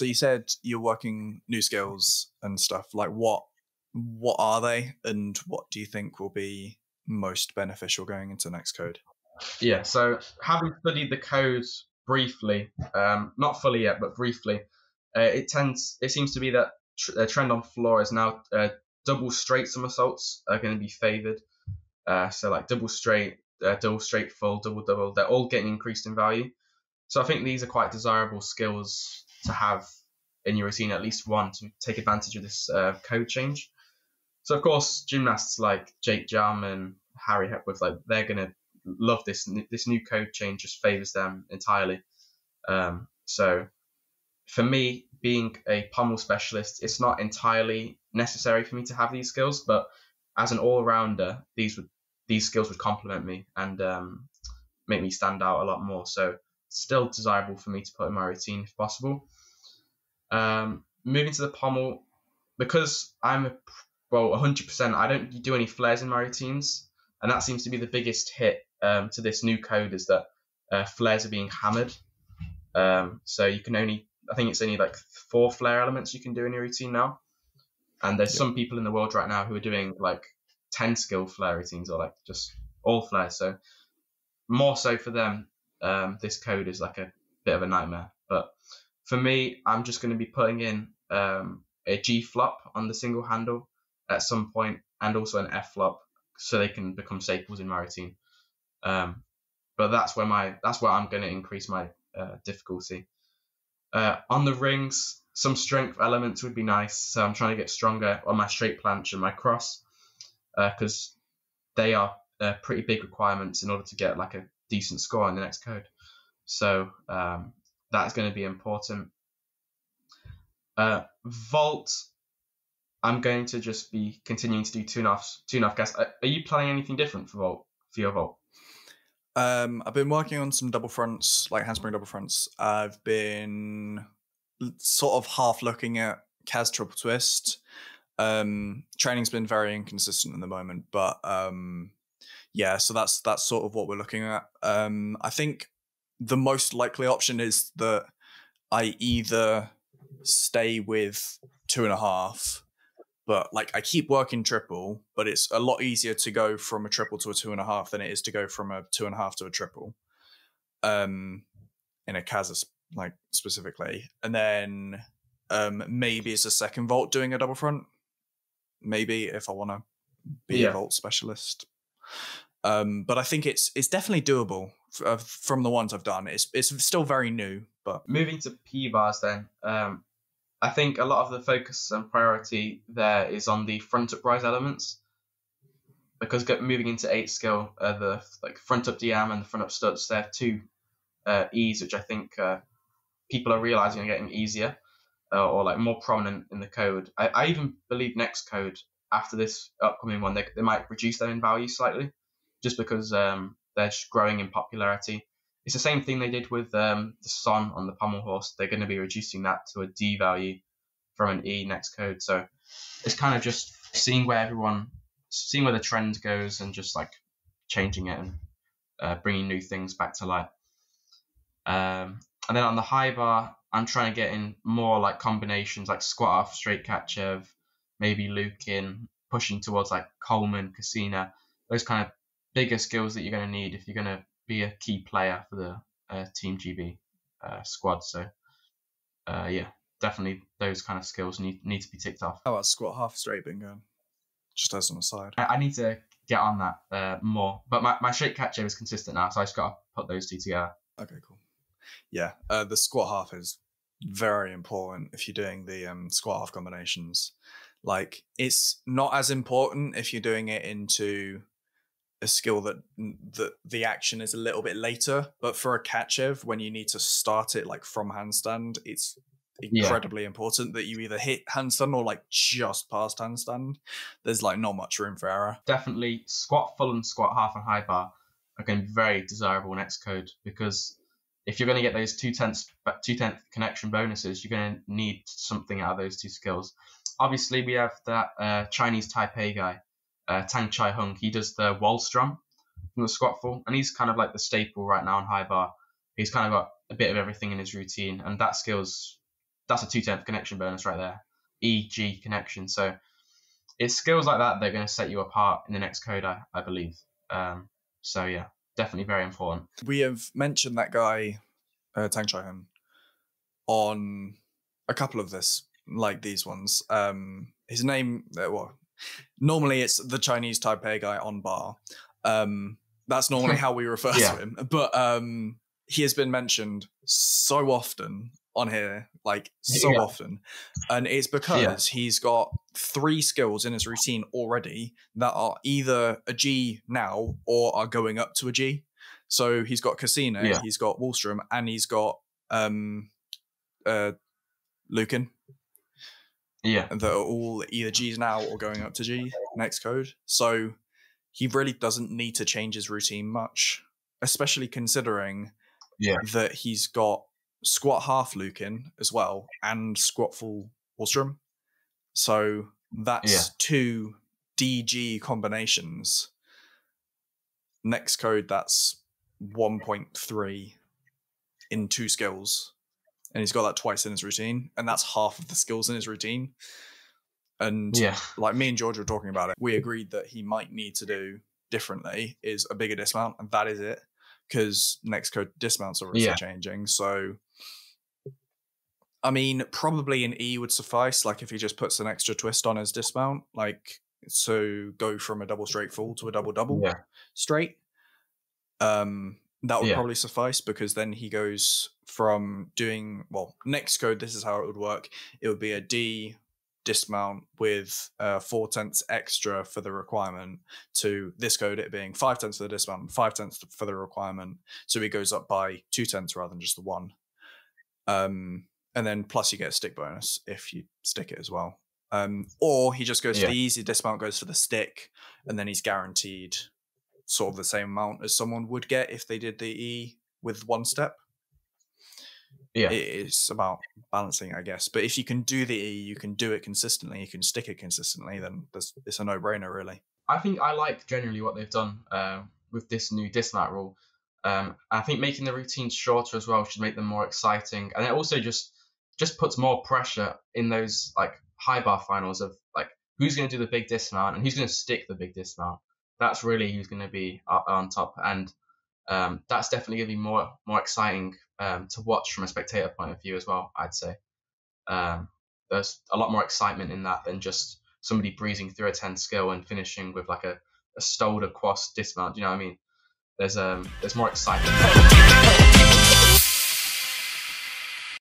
So you said you're working new skills and stuff. Like what are they, and what do you think will be most beneficial going into next code? Yeah, so having studied the codes briefly, not fully yet, but briefly, it seems to be that the trend on floor is now double straight somersaults are going to be favored. So like double straight full, double double, they're all getting increased in value. So I think these are quite desirable skills to have in your routine, at least one, to take advantage of this code change. So of course, gymnasts like Jake Jam and Harry Hepworth, like they're gonna love this. This new code change just favors them entirely. So for me, being a pommel specialist, it's not entirely necessary for me to have these skills, but as an all-rounder, these skills would complement me and make me stand out a lot more. So still desirable for me to put in my routine if possible. Moving to the pommel, because I'm 100%, I don't do any flares in my routines, and that seems to be the biggest hit to this new code, is that flares are being hammered. So you can I think it's only like 4 flare elements you can do in your routine now. And there's some people in the world right now who are doing like 10 skill flare routines, or like just all flares. So more so for them, this code is like a bit of a nightmare. But for me, I'm just going to be putting in a G flop on the single handle at some point, and also an F flop, so they can become staples in my routine. But that's where I'm going to increase my difficulty. On the rings, some strength elements would be nice. So I'm trying to get stronger on my straight planche and my cross, because they are pretty big requirements in order to get like a decent score in the next code. So that's going to be important. Vault, I'm going to just be continuing to do two and a half gas. Are you planning anything different for your vault? I've been working on some double fronts, like handspring double fronts. I've been sort of half looking at Cas triple twist. Training's been very inconsistent at the moment, but yeah, so that's sort of what we're looking at. I think the most likely option is that I either stay with 2.5, but like I keep working triple, but it's a lot easier to go from a triple to a 2.5 than it is to go from a 2.5 to a triple. In a Cas, like specifically, and then maybe it's a second vault doing a double front. Maybe if I want to be a vault specialist. But I think it's definitely doable from the ones I've done. It's still very new, but moving to P bars then. I think a lot of the focus and priority there is on the front uprise elements, because moving into 8 skill, the like front up DM and the front up studs, they have 2 E's, which I think people are realizing are getting easier or like more prominent in the code. I even believe next code after this upcoming one, they might reduce them in value slightly, just because they're just growing in popularity. It's the same thing they did with the Son on the Pommel horse. They're going to be reducing that to a D value from an E next code. So it's kind of just seeing where the trend goes and just like changing it and bringing new things back to light. And then on the high bar, I'm trying to get in more like combinations like squat off, straight Kachev, maybe Lukin, pushing towards like Coleman, Cassina, those kind of bigger skills that you're going to need if you're going to be a key player for the Team GB squad. So yeah, definitely those kind of skills need to be ticked off. How about squat half straight bingo? Just as an aside. I need to get on that more, but my straight Kachev is consistent now, so I just got to put those 2 together. Okay, cool. Yeah, the squat half is very important if you're doing the squat half combinations. Like, it's not as important if you're doing it into a skill that the action is a little bit later, but for a Kachev, when you need to start it like from handstand, it's incredibly important that you either hit handstand or like just past handstand. There's like not much room for error. Definitely squat full and squat half and high bar are going to be very desirable next code, because if you're going to get those 2/10 connection bonuses, you're going to need something out of those 2 skills. Obviously, we have that Chinese Taipei guy, Tang Chai Hung. He does the Wallstrom from the squat full, and he's kind of like the staple right now on high bar. He's kind of got a bit of everything in his routine, and that skill's that's a 2/10 connection bonus right there. E-G connection. So it's skills like that that are going to set you apart in the next code, I believe. So yeah, definitely very important. We have mentioned that guy, Tang Chai Hung, on a couple of these ones. His name, well, normally it's the Chinese Taipei guy on bar. That's normally how we refer to him. But he has been mentioned so often on here, like so often. And it's because he's got 3 skills in his routine already that are either a G now or are going up to a G. So he's got Casino, he's got Wallstrom, and he's got Lucan. Yeah. That are all either G's now or going up to G next code. So he really doesn't need to change his routine much, especially considering that he's got squat half Lucan as well and squat full Wallstrom. So that's 2 DG combinations. Next code, that's 1.3 in 2 skills. And he's got that twice in his routine, and that's half of the skills in his routine. And like me and George were talking about it, we agreed that he might need to do differently is a bigger dismount, and that is it, because next code dismounts are also changing. So, I mean, probably an E would suffice, like if he just puts an extra twist on his dismount, like so go from a double straight full to a double straight. That would probably suffice, because then he goes from doing, well, next code, this is how it would work. It would be a D dismount with 4/10 extra for the requirement, to this code it being 5/10 for the dismount and 5/10 for the requirement. So he goes up by 2/10 rather than just the 1. And then plus you get a stick bonus if you stick it as well. Or he just goes for the easy dismount, goes for the stick, and then he's guaranteed sort of the same amount as someone would get if they did the E with 1 step. It's about balancing, I guess. But if you can do the E, you can do it consistently, you can stick it consistently, then it's a no-brainer, really. I think I like generally what they've done with this new dismount rule. I think making the routines shorter as well should make them more exciting, and it also just puts more pressure in those like high bar finals of like who's going to do the big dismount and who's going to stick the big dismount. That's really who's going to be on top, and that's definitely going to be more exciting to watch from a spectator point of view as well, I'd say. There's a lot more excitement in that than just somebody breezing through a 10 skill and finishing with like a stoled quas dismount. Do you know what I mean? There's more excitement.